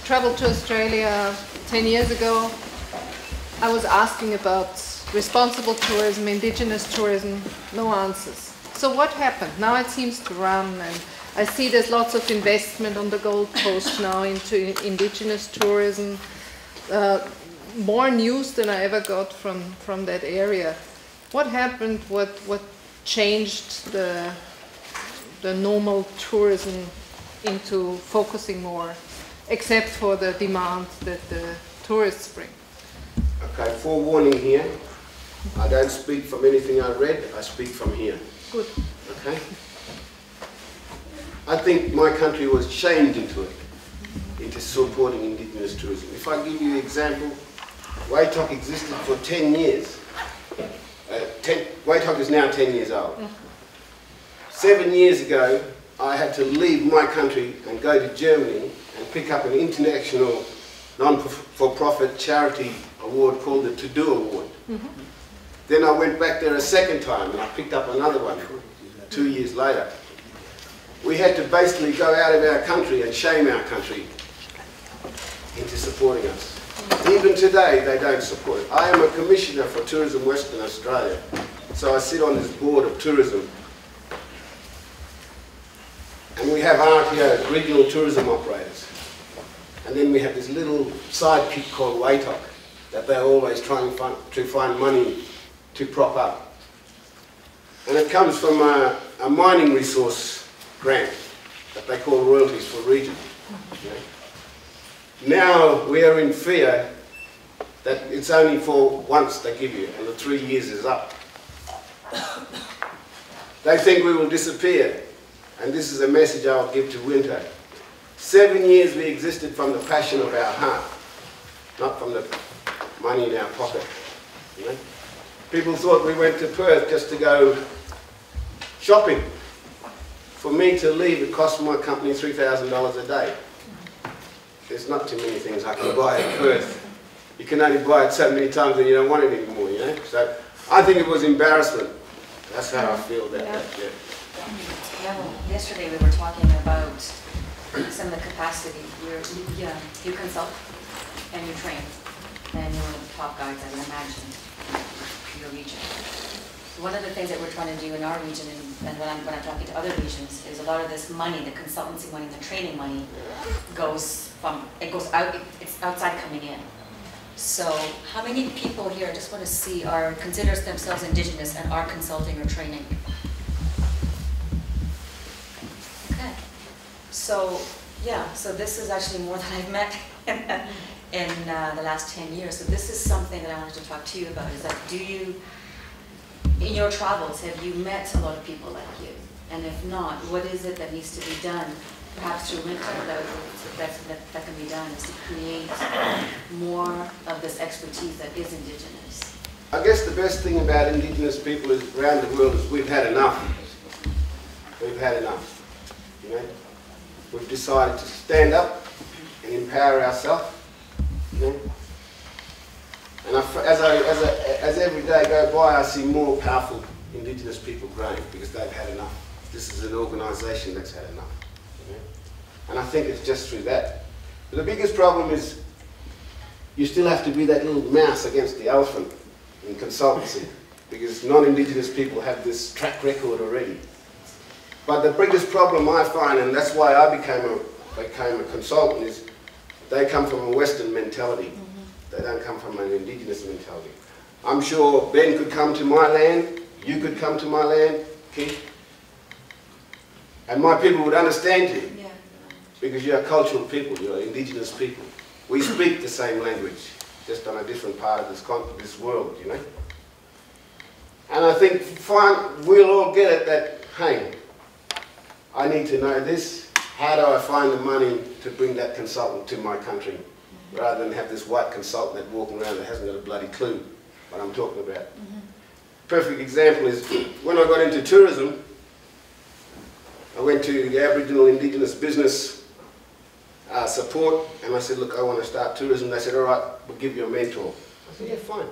traveled to Australia 10 years ago, I was asking about responsible tourism, indigenous tourism, no answers. So what happened? Now it seems to run, and I see there's lots of investment on the Gold Coast now into indigenous tourism. More news than I ever got from that area. What happened? What changed the normal tourism into focusing more, except for the demand that the tourists bring? Okay, forewarning here. I don't speak from anything I read, I speak from here. Good. Okay? I think my country was shamed into supporting indigenous tourism. If I give you the example, WAITOC existed for 10 years. WAITOC is now 10 years old. 7 years ago, I had to leave my country and go to Germany and pick up an international non-for-profit charity award called the To-Do Award. Then I went back there a second time and I picked up another one 2 years later. We had to basically go out of our country and shame our country into supporting us. Even today, they don't support it. I am a commissioner for Tourism Western Australia, so I sit on this board of tourism. And we have RTOs, regional tourism operators. And then we have this little sidekick called WAITOC that they're always trying to find money to prop up. And it comes from a mining resource grant that they call royalties for region. Now we are in fear that it's only for once they give you, and the 3 years is up. They think we will disappear, and this is a message I'll give to Winter. 7 years we existed from the passion of our heart, not from the money in our pocket. You know? People thought we went to Perth just to go shopping. For me to leave, it cost my company $3,000 a day. There's not too many things I can buy in Perth. You can only buy it so many times and you don't want it anymore, you know? So I think it was embarrassment. That's how I feel that. Yeah, yesterday we were talking about some of the capacity. You consult and you train, and you're one of the top guides, I would imagine, in your region. One of the things that we're trying to do in our region, and when I'm talking to other regions, is a lot of this money, the consultancy money, the training money, goes out, it's outside coming in. So how many people here, I just want to see, considers themselves Indigenous and are consulting or training? Okay. So, yeah, so this is actually more than I've met in the last 10 years. So this is something that I wanted to talk to you about, is that in your travels, have you met a lot of people like you? And if not, what is it that needs to be done, perhaps through Winter, that can be done, is to create more of this expertise that is Indigenous? I guess the best thing about Indigenous people around the world is we've had enough. We've had enough. You know? We've decided to stand up and empower ourselves. You know? And as every day go by, I see more powerful Indigenous people growing because they've had enough. This is an organisation that's had enough. You know? And I think it's just through that. But the biggest problem is you still have to be that little mouse against the elephant in consultancy because non-Indigenous people have this track record already. But the biggest problem I find, and that's why I became a consultant, is they come from a Western mentality. They don't come from an Indigenous mentality. I'm sure Ben could come to my land, you could come to my land, Keith, and my people would understand you. Yeah. Because you're cultural people, you're Indigenous people. We speak the same language, just on a different part of this world, you know. And I think we'll all get it that, hey, I need to know this. How do I find the money to bring that consultant to my country? Rather than have this white consultant that walking around that hasn't got a bloody clue what I'm talking about. Perfect example is when I got into tourism, I went to the Aboriginal Indigenous business support, and I said, look, I want to start tourism. They said, all right, we'll give you a mentor. I said, yeah, fine.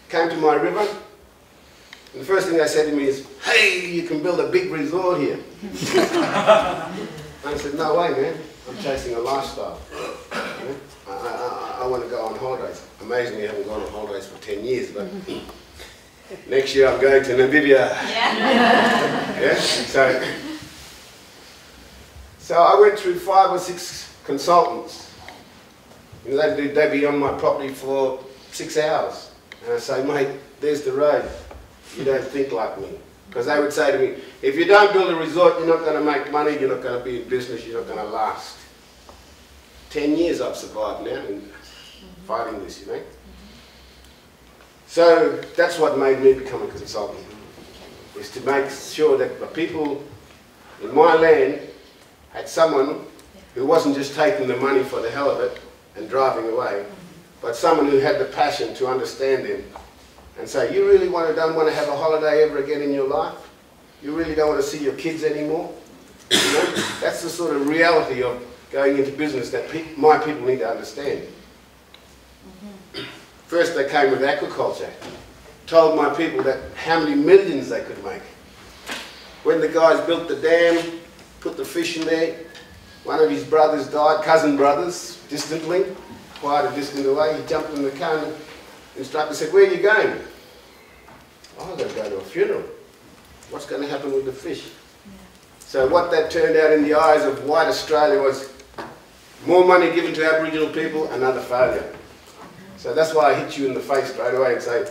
Came to my river, and the first thing they said to me is, hey, you can build a big resort here. And I said, no way, man. I'm chasing a lifestyle. You know? I want to go on holidays. Amazingly, I haven't gone on holidays for 10 years, but next year I'm going to Namibia. Yeah? So I went through 5 or 6 consultants. You know, they'd be on my property for 6 hours. And I say, mate, there's the road. You don't think like me. Because they would say to me, if you don't build a resort, you're not going to make money, you're not going to be in business, you're not going to last. 10 years I've survived now in fighting this, you know. So that's what made me become a consultant, is to make sure that the people in my land had someone who wasn't just taking the money for the hell of it and driving away, but someone who had the passion to understand them and say, you really don't want to have a holiday ever again in your life? You really don't want to see your kids anymore? You know? That's the sort of reality of going into business that my people need to understand. First they came with aquaculture, told my people that how many millions they could make. When the guys built the dam, put the fish in there, one of his brothers died, cousin brothers, distantly, quite a distance away. He jumped in the car and the instructor said, where are you going? Oh, I've got to go to a funeral. What's going to happen with the fish? So what that turned out in the eyes of white Australia was more money given to Aboriginal people, another failure. So that's why I hit you in the face straight away and say,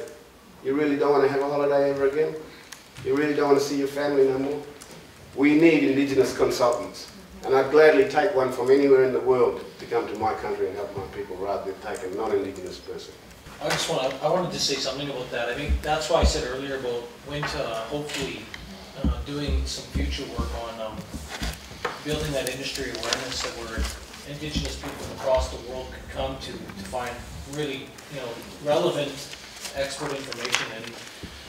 you really don't want to have a holiday ever again? You really don't want to see your family no more? We need Indigenous consultants. And I'd gladly take one from anywhere in the world to come to my country and help my people rather than take a non-Indigenous person. I wanted to say something about that. I think that's why I said earlier about when to hopefully doing some future work on building that industry awareness that where Indigenous people across the world could come to find really, relevant expert information. And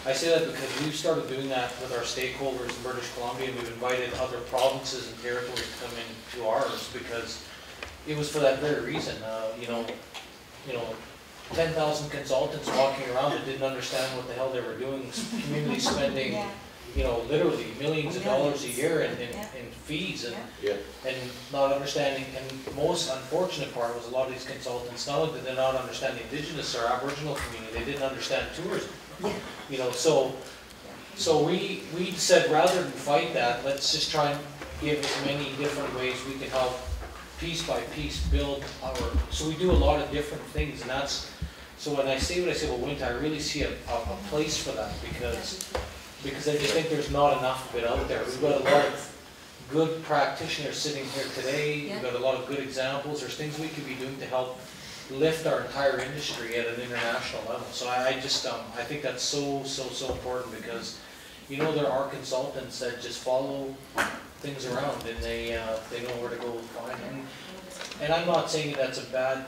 I say that because we've started doing that with our stakeholders in British Columbia, and we've invited other provinces and territories to come into ours because it was for that very reason. 10,000 consultants walking around that didn't understand what the hell they were doing, community spending, literally millions of dollars a year in fees and not understanding. And the most unfortunate part was a lot of these consultants, not only did they not understand the Indigenous or Aboriginal community, they didn't understand tourism. So we said rather than fight that, let's just try and give as many different ways we can help piece by piece build our, so we do a lot of different things, and that's, so when I say what I say about winter, I really see a place for that because I just think there's not enough of it out there. We've got a lot of good practitioners sitting here today, we've got a lot of good examples, there's things we could be doing to help lift our entire industry at an international level. So I just, I think that's so important because, there are consultants that just follow things around and they know where to go find them. And I'm not saying that's a bad,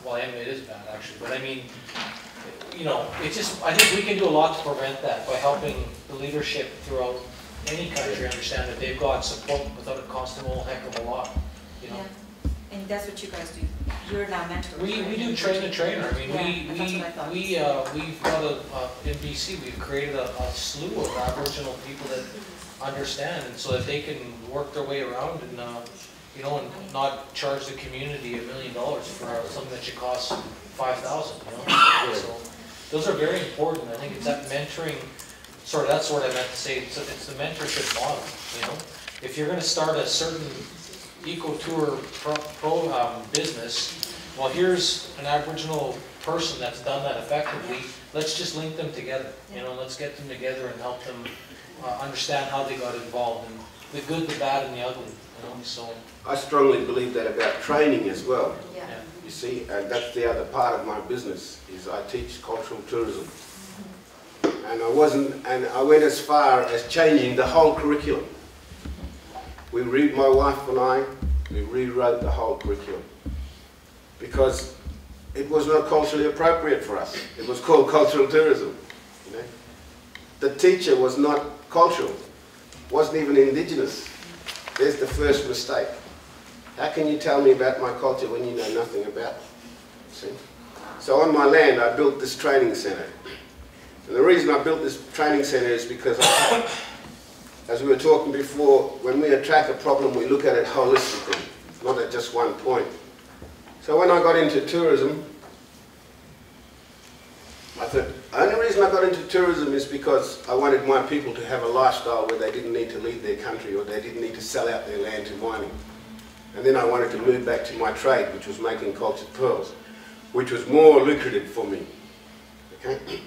well, I mean, it is bad actually, but I mean, it's just, I think we can do a lot to prevent that by helping the leadership throughout any country understand that they've got support without it costing them a heck of a lot, Yeah. And that's what you guys do. You're now mentors. We do train the trainer. I mean, we've got in BC, we've created a slew of Aboriginal people that understand, and so that they can work their way around and and not charge the community $1 million for something that should cost $5,000. So those are very important. I think it's that mentoring. Sorry, that's what I meant to say. It's the mentorship model. If you're going to start a certain eco-tour business, well, here's an Aboriginal person that's done that effectively. Let's just link them together. Let's get them together and help them understand how they got involved and the good, the bad, and the ugly. So I strongly believe that about training as well. Yeah. You see, and that's the other part of my business is I teach cultural tourism, and I went as far as changing the whole curriculum. My wife and I, we rewrote the whole curriculum because it was not culturally appropriate for us. It was called cultural tourism. The teacher was not cultural, wasn't even Indigenous. There's the first mistake. How can you tell me about my culture when you know nothing about it? See? So on my land, I built this training centre. And the reason I built this training centre is because as we were talking before, when we attack a problem, we look at it holistically, not at just one point. So when I got into tourism, I thought, the only reason I got into tourism is because I wanted my people to have a lifestyle where they didn't need to leave their country or they didn't need to sell out their land to mining. And then I wanted to move back to my trade, which was making cultured pearls, which was more lucrative for me. Okay?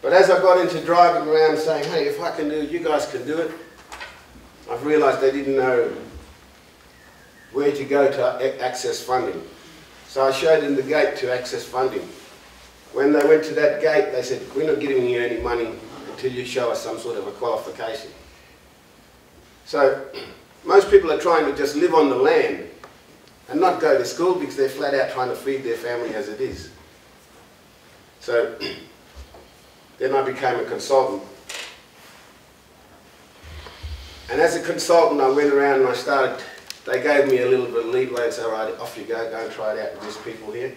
But as I got into driving around saying, hey, if I can do it, you guys can do it, I've realised they didn't know where to go to access funding. So I showed them the gate to access funding. When they went to that gate, they said, we're not giving you any money until you show us some sort of a qualification. So most people are trying to just live on the land and not go to school because they're flat out trying to feed their family as it is. So then I became a consultant. And as a consultant, I went around and I started, they gave me a little bit of leeway and said, all right, off you go and try it out with these people here.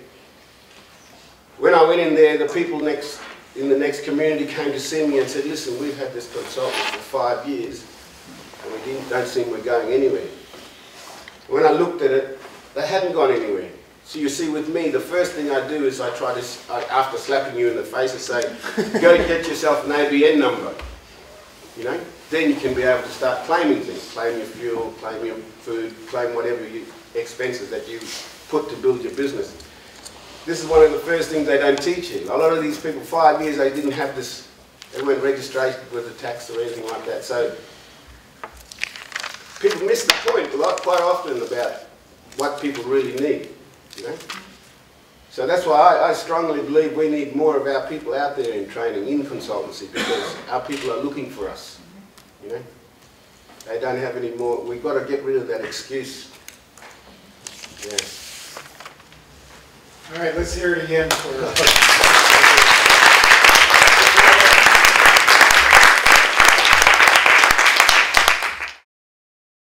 When I went in there, the people in the next community came to see me and said, listen, we've had this consultant for 5 years and we don't seem we're going anywhere. When I looked at it, they hadn't gone anywhere. So you see, with me, the first thing I do is I try to, after slapping you in the face, I say, go get yourself an ABN number. You know? Then you can be able to start claiming things. Claim your fuel, claim your food, claim whatever expenses that you put to build your business. This is one of the first things they don't teach you. A lot of these people, 5 years, they didn't have this, they weren't registered with the tax or anything like that. So people miss the point quite often about what people really need. You know? So that's why I strongly believe we need more of our people out there in training, in consultancy, because our people are looking for us. You know? They don't have any more, we've got to get rid of that excuse. Yeah. All right, let's hear it again for